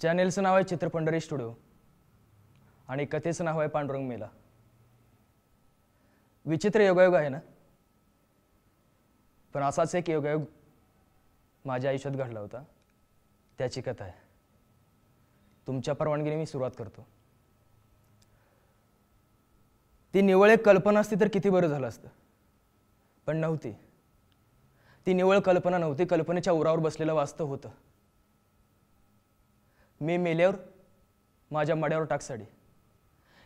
चॅनेलचं नाव आहे चित्रपंढरी स्टुडिओ आणि कथेचं नाव आहे पांडुरंग मेला. विचित्र योगायोग आहे ना, पण असाच एक योगायोग माझ्या आयुष्यात घडला होता. त्याची कथा आहे. तुमच्या परवानगीने मी सुरुवात करतो. ती निव्वळ एक कल्पना असती तर किती बरं झालं असतं, पण नव्हती. ती निव्वळ कल्पना नव्हती, कल्पनेच्या उरावर बसलेलं वास्तव होतं. मी मेल्यावर माझ्या मड्यावर टाकसाडी.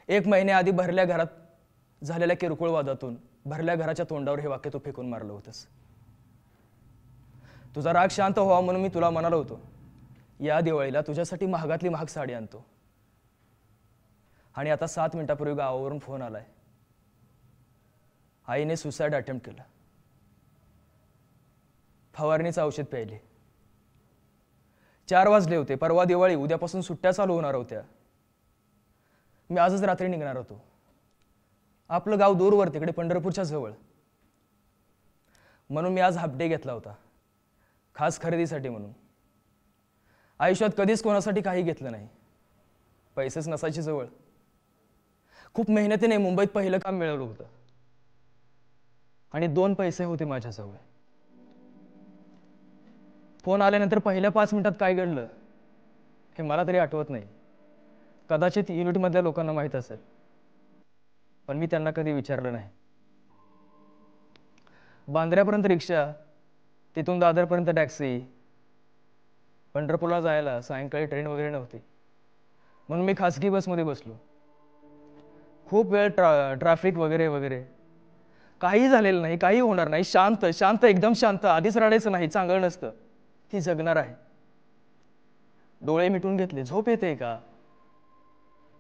1 महिन्याआधी भरल्या घरात झालेल्या किरकोळ वादातून भरल्या घराच्या तोंडावर हे वाक्य तू फेकून मारलं होतंस. तुझा राग शांत व्हावा म्हणून मी तुला म्हणालो होतो, या दिवाळीला तुझ्यासाठी महागातली महाग साडी आणतो. आणि आता 7 मिनिटापूर्वी गावावरून फोन आलाय. आईने सुसाईड अटेम्प्ट केला. फवारणीचं औषध प्यायले. 4 वाजले होते. परवा दिवाळी, उद्यापासून सुट्ट्या चालू होणार होत्या. मी आजच रात्री निघणार होतो. आपलं गाव दूरवर, तिकडे पंढरपूरच्या जवळ. म्हणून मी आज हाफ डे घेतला होता, खास खरेदीसाठी म्हणून. आयुष्यात कधीच कोणासाठी काही घेतलं नाही. पैसेच नसायचे जवळ. खूप मेहनतीने मुंबईत पहिलं काम मिळवलं होतं आणि 2 पैसे होते माझ्याजवळ. फोन आल्यानंतर पहिल्या 5 मिनिटात काय घडलं हे मला तरी आठवत नाही. कदाचित युनिटमधल्या लोकांना माहीत असेल, पण मी त्यांना कधी विचारलं नाही. बांद्र्यापर्यंत रिक्षा, तिथून दादरपर्यंत टॅक्सी. पंढरपूरला जायला सायंकाळी ट्रेन वगैरे नव्हती, म्हणून मी खासगी बसमध्ये बसलो. खूप वेळ ट्रॅफिक वगैरे वगैरे. काही झालेलं नाही, काही होणार नाही. शांत शांत, एकदम शांत. आधीच रडायचं नाही, चांगलं नसतं. ती जगणार आहे. डोळे मिटून घेतले. झोप येते का?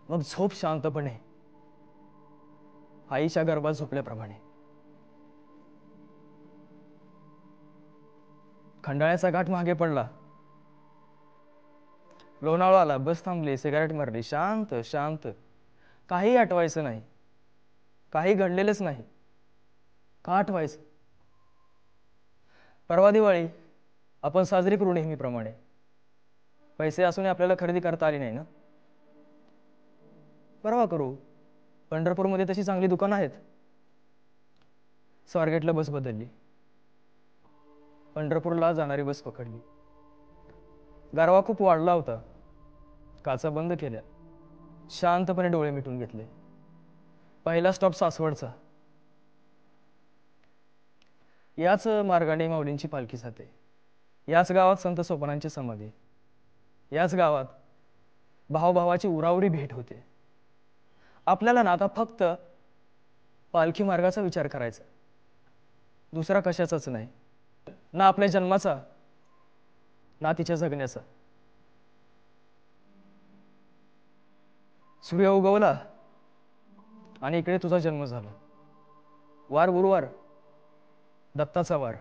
मग झोप शांतपणे, आईच्या गर्भात झोपल्याप्रमाणे. खंडाळ्याचा घाट मागे पडला. लोणावळा आला. बस थांबली. सिगारेट मारली. शांत शांत. काही आठवायचं नाही. काही घडलेलंच नाही. का आठवायचं? परवा दिवाळी आपण साजरी करू नेहमीप्रमाणे. पैसे असूनही आपल्याला खरेदी करता आली नाही ना. परवा करू. पंढरपूरमध्ये तशी चांगली दुकानं आहेत. स्वारगेटला बस बदलली. पंढरपूरला जाणारी बस पकडली. गारवा खूप वाढला होता. काचा बंद केल्या. शांतपणे डोळे मिटून घेतले. पहिला स्टॉप सासवडचा. याच मार्गाने माऊलींची पालखी जाते. याच गावात संत सोपानांची समाधी. याच गावात भावाभावाची उरावरी भेट होते. आपल्याला ना आता फक्त पालखी मार्गाचा विचार करायचा, दुसरा कशाचाच नाही. ना आपल्या जन्माचा, ना तिच्या जगण्याचा. सूर्य उगवला आणि इकडे तुझा जन्म झाला. वार गुरुवार, दत्ताचा वार.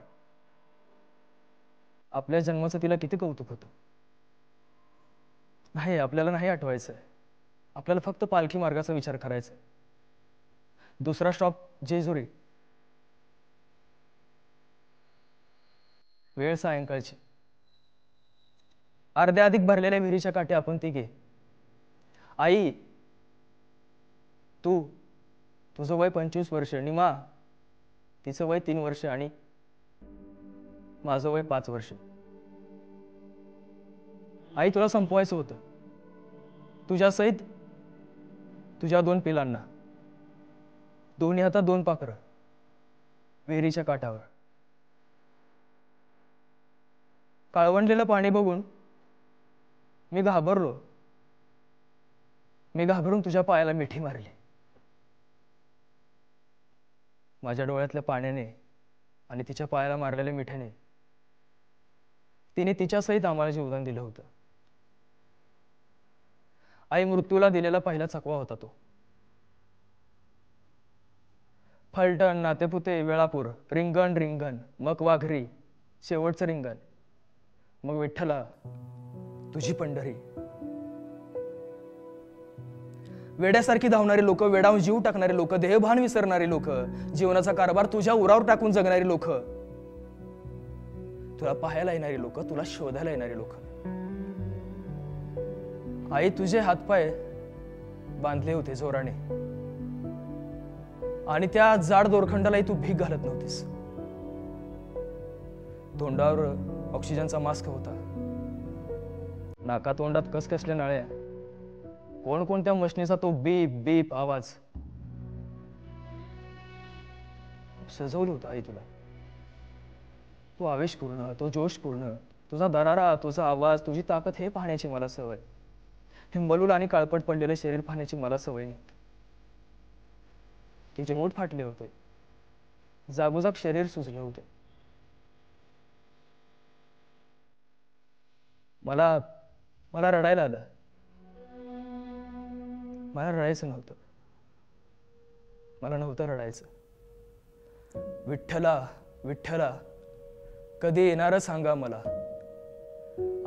आपल्या जन्माचं तिला किती कौतुक होतं. नाही, आपल्याला नाही आठवायचंय. आपल्याला फक्त पालखी मार्गाचा विचार करायचा. दुसरा स्टॉप जेजुरी. वेळ सायंकाळची. अर्ध्या अधिक भरलेल्या विहिरीच्या काठी आपण तिघे. आई, तुझं वय 25 वर्ष. निमा, तिचं वय 3 वर्ष आणि माझं वय 5 वर्ष. आई, तुला संपवायचं होतं. तुझ्या सहित तुझ्या 2 पिलांना. दोन्ही हातात 2 पाखरं. विहिरीच्या काठावर. काळवंडलेलं पाणी बघून मी घाबरलो. मी घाबरून तुझ्या पायाला मिठी मारली. माझ्या डोळ्यातल्या पाण्याने आणि तिच्या पायाला मारलेल्या मिठीने तिने तिच्या सहित आम्हाला जीवदान दिलं होतं. आई, मृत्यूला दिलेला पहिला चकवा होता तो. फलटण, नातेपुते, वेळापूर. रिंगण रिंगण, मग वाघरी. शेवटचं रिंगण, मग विठ्ठला तुझी पंढरी. वेड्यासारखी धावणारी लोक, वेडावून जीव टाकणारे लोक, देहभान विसरणारी लोक, जीवनाचा कारभार तुझ्या उरावर टाकून जगणारी लोक, तुला पाहायला येणारी लोक, तुला शोधायला येणारी लोक. आई तुझे हातपाय बांधले होते जोराने आणि त्या जाड दोरखंडालाही तू भीक घालत नव्हतीस. तोंडावर ऑक्सिजनचा मास्क होता, नाका तोंडात कसकसल्या नळ्या, कोणकोणत्या मशनीचा तो बीप बीप आवाज. सजवलं होतं आई तुला. तो आवेशपूर्ण, तो जोशपूर्ण, तुझा दरारा, तुझा आवाज, तुझी ताकद हे पाहण्याची मला सवय. हे मलूल आणि काळपट पडलेले शरीर पाहण्याची मला सवय नव्हती. तिचे मूठ फाटले होते, जागोजाग शरीर सुजले होते. मला मला रडायला आलं. मला रडायचं नव्हतं. मला नव्हतं रडायचं. विठ्ठला विठ्ठला कधी येणार सांगा मला.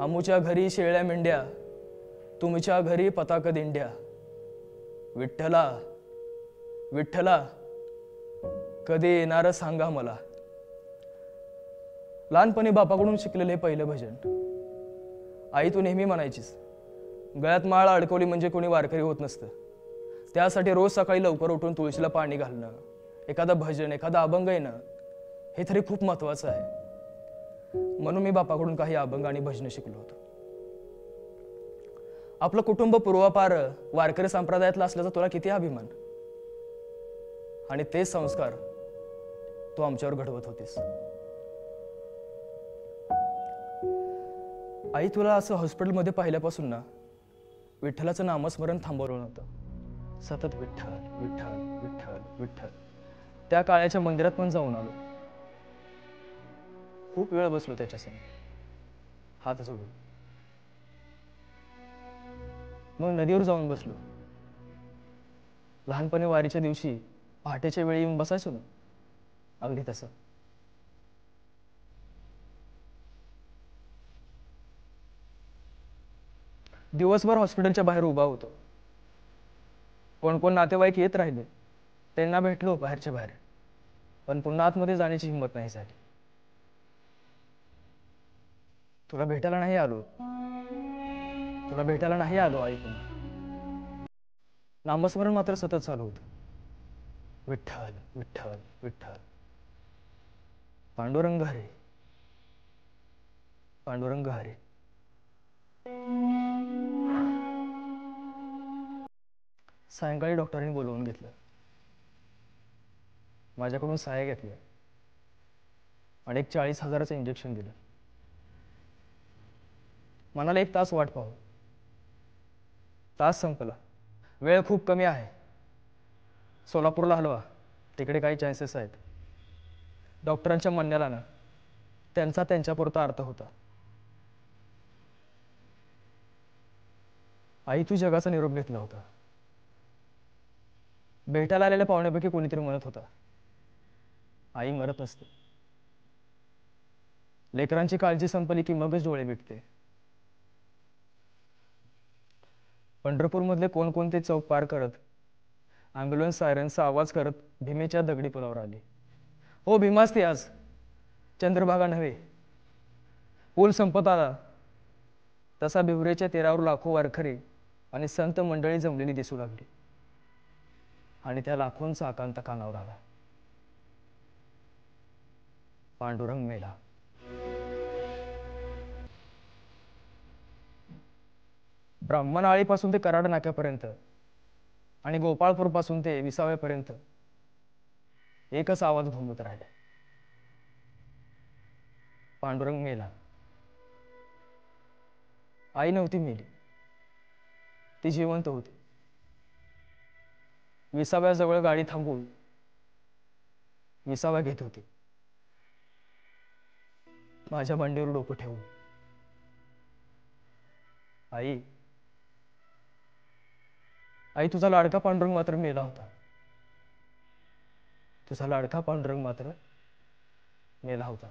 आमूच्या घरी शेळ्या मेंढ्या, तुमच्या घरी पताक दिंड्या. विठ्ठला विठ्ठला कधी येणार सांगा मला. लहानपणी बापाकडून शिकलेले पहिलं भजन. आई तू नेहमी म्हणायचीस, गळ्यात माळ अडकवली म्हणजे कोणी वारकरी होत नसतं. त्यासाठी रोज सकाळी लवकर उठून तुळशीला पाणी घालणं, एखादं भजन, एखादं अभंग येणं हे तरी खूप महत्वाचं आहे. म्हणून मी बापाकडून काही अभंग आणि भजन शिकलो होतो. आपलं कुटुंब पूर्वापार वारकरी संप्रदायातलं असल्याचा तुला किती अभिमान. आणि तेच संस्कार तू आमच्यावर घडवत होतीस. आई तुला असं हॉस्पिटलमध्ये पाहिल्यापासून ना विठ्ठलाचं नामस्मरण थांबवलं नव्हतं. सतत विठ्ठल विठ्ठल विठ्ठल विठ्ठल. त्या काळ्याच्या मंदिरात पण जाऊन आलो. खूप वेळ बसलो त्याच्यासमोर हात जोडून. मग नदीवर जाऊन बसलो. लहानपणी वारीच्या दिवशी पहाटेच्या वेळी येऊन बसायचो ना, अगदी तसं. दिवसभर हॉस्पिटलच्या बाहेर उभा होतो. कोण कोण नातेवाईक येत राहिले, त्यांना भेटलो बाहेरच्या बाहेर, पण पुन्हा आतमध्ये जाण्याची हिंमत नाही झाली. तुला भेटायला नाही आलो. तुला भेटायला नाही आलो आई. पुन्हा नामस्मरण मात्र सतत चालू होतं. विठ्ठल विठ्ठल विठ्ठल. पांडुरंग हरे पांडुरंग हरे. सायंकाळी डॉक्टरांनी बोलवून घेतलं. माझ्याकडून सहाय्य घेतली आणि एक 40,000चं इंजेक्शन दिलं. मनाला 1 तास वाट पाहू. तास संपला. वेळ खूप कमी आहे. सोलापूरला हलवा, तिकडे काही चान्सेस आहेत. डॉक्टरांच्या म्हणण्याला ना त्यांचा त्यांच्यापुरता अर्थ होता. आई तू जगाचा निरोप घेतला होता. भेटायला आलेल्या पाहुण्यापैकी कोणीतरी म्हणत होता, आई मरत नसते. लेकरांची काळजी संपली की मगच डोळे मिटते. पंढरपूरमधले कोणकोणते चौक पार करत ॲम्ब्युलन्स सायरनचा आवाज करत भीमेच्या दगडी पुलावर आली. हो भीमाच ती आज, चंद्रभागा नव्हे. पूल संपत आला तसा बिवरेच्या तीरावर लाखो वारकरी आणि संत मंडळी जमलेली दिसू लागली. आणि त्या लाखोंचा आकांत कानावर आला. पांडुरंग मेला. ब्राह्मणआळीपासून ते कराड नाक्यापर्यंत आणि गोपाळपूर पासून ते विसाव्यापर्यंत एकच आवाज घुमत राहिला. पांडुरंग मेला. आई नव्हती मेली, ती जिवंत होती. विसाव्याजवळ गाडी थांबवून विसावा घेत होती, माझ्या मांडीवर डोकं ठेवून. आई आई तुझा लाडका पांडुरंग मात्र मेला होता. तुझा लाडका पांडुरंग मात्र मेला होता.